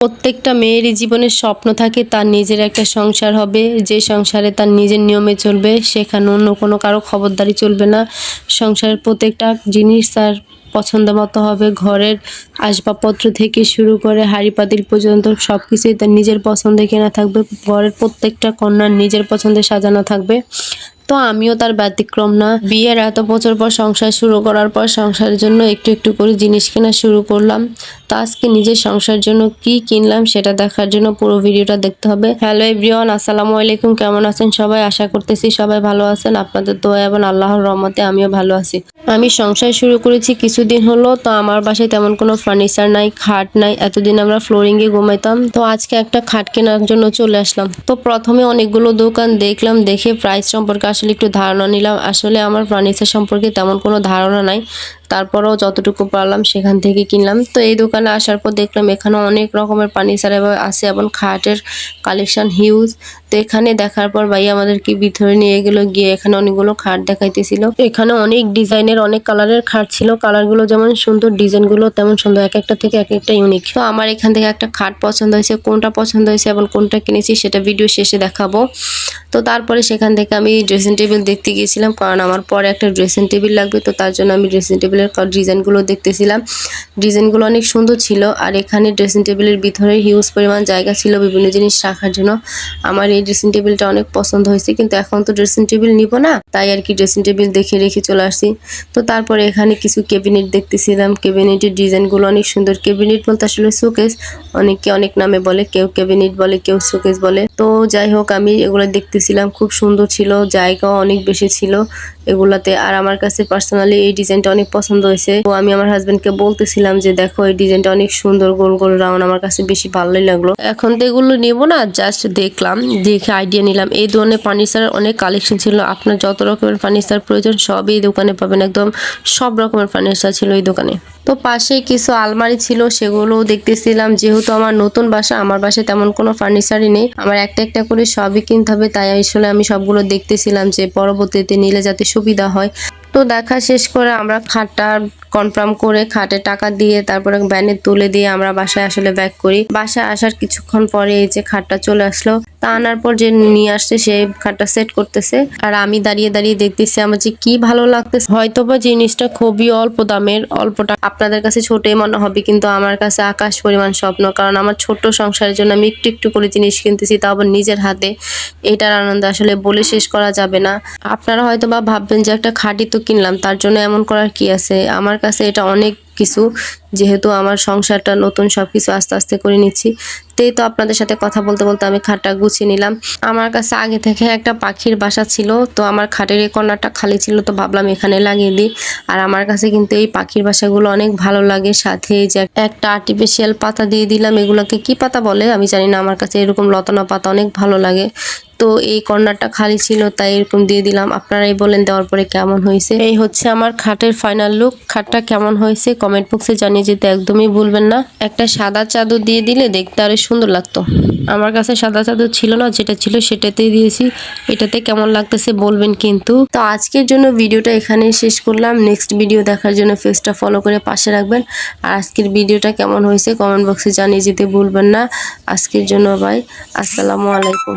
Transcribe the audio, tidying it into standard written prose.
প্রত্যেকটা মেয়েরই জীবনের স্বপ্ন থাকে তার নিজের একটা সংসার হবে, যে সংসারে তার নিজের নিয়মে চলবে, সেখানে অন্য কোনো কারো খবরদারি চলবে না। সংসারের প্রত্যেকটা জিনিস তার পছন্দ মতো হবে, ঘরের আসবাবপত্র থেকে শুরু করে হাঁড়ি পাতিল পর্যন্ত সব কিছুই তার নিজের পছন্দে কেনা থাকবে। ঘরের প্রত্যেকটা কন্যার নিজের পছন্দে সাজানো থাকবে। তো আমিও তার ব্যতিক্রম না। বিয়ের এত বছর পর সংসার শুরু করার পর সংসারের জন্য একটু একটু করে জিনিস কেনা শুরু করলাম। তো আজকে নিজের সংসারের জন্য কি কিনলাম সেটা দেখার জন্য পুরো ভিডিওটা দেখতে হবে। হ্যালো এভরিওয়ান, আসসালামু আলাইকুম। কেমন আছেন সবাই? আশা করতেছি সবাই ভালো আছেন। আপনাদের দোয়া এবং আল্লাহর রহমতে আমিও ভালো আছি। আমি সংসার শুরু করেছি কিছুদিন হলো। তো আমার বাসায় তেমন কোনো ফার্নিচার নাই, খাট নাই। এতদিন আমরা ফ্লোরিংয়ে ঘুমাইতাম। তো আজকে একটা খাট কেনার জন্য চলে আসলাম। তো প্রথমে অনেকগুলো দোকান দেখলাম, দেখে প্রাইস সম্পর্কে আসলে একটু ধারণা নিলাম। আসলে আমার ফার্নিচার সম্পর্কে তেমন কোনো ধারণা নাই, তারপরেও যতটুকু পারলাম সেখান থেকে কিনলাম। তো এই দোকানে আসার পর দেখলাম এখানে অনেক রকমের ফার্নিচার আছে এবং খাটের কালেকশন হিউজ। তো এখানে দেখার পর ভাই আমাদেরকে ভিতরে নিয়ে গেল, গিয়ে এখানে অনেকগুলো খাট দেখাইতেছিল। এখানে অনেক ডিজাইনের অনেক কালারের খাট ছিল, কালারগুলো যেমন সুন্দর ডিজাইনগুলো তেমন সুন্দর, এক একটা থেকে এক একটা ইউনিক। তো আমার এখান থেকে একটা খাট পছন্দ হয়েছে, কোনটা পছন্দ হয়েছে এবং কোনটা কিনেছি সেটা ভিডিও শেষে দেখাবো। তো তারপরে সেখান থেকে আমি ড্রেসিং টেবিল দেখতে গিয়েছিলাম, কারণ আমার পরে একটা ড্রেসিং টেবিল লাগবে। তো তার জন্য আমি ড্রেসিং টেবিলের ডিজাইনগুলো দেখতেছিলাম। ডিজাইনগুলো অনেক সুন্দর ছিল। আর এখানে ড্রেসিং টেবিলের ভিতরে হিউজ পরিমাণ জায়গা ছিল বিভিন্ন জিনিস রাখার জন্য। আমার এই ড্রেসিং টেবিলটা অনেক পছন্দ হয়েছে, কিন্তু এখন তো ড্রেসিং টেবিল নিব না, তাই আর কি ড্রেসিং টেবিল দেখে রেখে চলে আসছি। তো তারপরে এখানে কিছু ক্যাবিনেট দেখতেছিলাম। ক্যাবিনেটের ডিজাইনগুলো অনেক সুন্দর। ক্যাবিনেট বলতে আসলে শোকেস, অনেকে অনেক নামে বলে, কেউ ক্যাবিনেট বলে, কেউ শোকেস বলে। তো যাই হোক, আমি এগুলো দেখতেছিলাম, খুব সুন্দর ছিল, জায়গাও অনেক বেশি ছিল এগুলাতে। আর আমার কাছে পার্সোনালি এই ডিজাইনটা অনেক পছন্দ হয়েছে। তো আমি আমার হাজবেন্ডকে বলতেছিলাম যে দেখো এই ডিজাইনটা অনেক সুন্দর, গোল গোল রাউন্ড, আমার কাছে বেশি ভালোই লাগলো। এখন তো এগুলো নেবো না, জাস্ট দেখলাম, দেখে আইডিয়া নিলাম। এই ধরনের ফার্নিচার অনেক কালেকশন ছিল, আপনার যত রকমের ফার্নিচার প্রয়োজন সবই এই দোকানে পাবেন। একদম সব রকমের ফার্নিচার ছিল এই দোকানে। তো পাশে কিছু আলমারি ছিল, সেগুলোও দেখতেছিলাম। যেহেতু আমার নতুন বাসা, আমার বাসায় তেমন কোনো ফার্নিচারই নেই, আমার একটা একটা করে সবই কিনতে হবে। তাই আসলে আমি সবগুলো দেখতেছিলাম যে পরবর্তীতে নিলে যাতে সুবিধা হয়। তো দেখা শেষ করে আমরা খাটটা কনফার্ম করে খাটে টাকা দিয়ে তারপরে ভ্যানে তুলে দিয়ে আমরা বাসায় আসলে ব্যাক করি। বাসায় আসার কিছুক্ষণ পরে এই যে খাটটা চলে আসলো। তা আনার পর যে নিয়ে আসছে সে খাটটা সেট করতেছে, আর আমি দাঁড়িয়ে দাঁড়িয়ে দেখতেছি আমার যে কি ভালো লাগতেছে। হয়তোবা জিনিসটা খুবই অল্প দামের, অল্পটা আপনাদের কাছে ছোটই মনে হবে, কিন্তু আমার কাছে আকাশ পরিমাণ স্বপ্ন। কারণ আমার ছোট্ট সংসারের জন্য আমি একটু একটু করে জিনিস কিনতেছি, তাও আবার নিজের হাতে। এটার আনন্দ আসলে বলে শেষ করা যাবে না। আপনারা হয়তোবা ভাববেন যে একটা খাটই তো কিনলাম, তার জন্য এমন করার কি আছে। আমার কাছে এটা অনেক কিছু, যেহেতু আমার সংসারটা নতুন, সবকিছু আস্তে আস্তে করে নিচ্ছি। তো আপনাদের সাথে কথা বলতে বলতে আমি খাটটা গুছিয়ে নিলাম। আমার কাছে আগে থেকে একটা পাখির বাসা ছিল, তো আমার খাটের এই কর্নারটা খালি ছিল, তো ভাবলাম এখানে লাগিয়ে দিই। আর আমার কাছে কিন্তু এই পাখির বাসাগুলো অনেক ভালো লাগে। সাথে এই যে একটা আর্টিফিশিয়াল পাতা দিয়ে দিলাম, এগুলোকে কি পাতা বলে আমি জানি না, আমার কাছে এরকম লতানো পাতা অনেক ভালো লাগে। তো এই কর্নারটা খালি ছিল তাই এরকম দিয়ে দিলাম। আপনারাই বলেন দেওয়ার পরে কেমন হয়েছে। এই হচ্ছে আমার খাটের ফাইনাল লুক। খাটটা কেমন হয়েছে কমেন্ট বক্সে জানিয়ে যেতে একদমই ভুলবেন না। একটা সাদা চাদর দিয়ে দিলে দেখতে আরো সুন্দর লাগতো। আমার কাছে সাদা চাদর ছিল না, যেটা ছিল সেটাতেই দিয়েছি। এটাতে কেমন লাগতেছে বলবেন কিন্তু। তো আজকের জন্য ভিডিওটা এখানেই শেষ করলাম। নেক্সট ভিডিও দেখার জন্য পেজটা ফলো করে পাশে রাখবেন। আর আজকের ভিডিওটা কেমন হয়েছে কমেন্ট বক্সে জানিয়ে যেতে ভুলবেন না। আজকের জন্য বাই, আসসালামু আলাইকুম।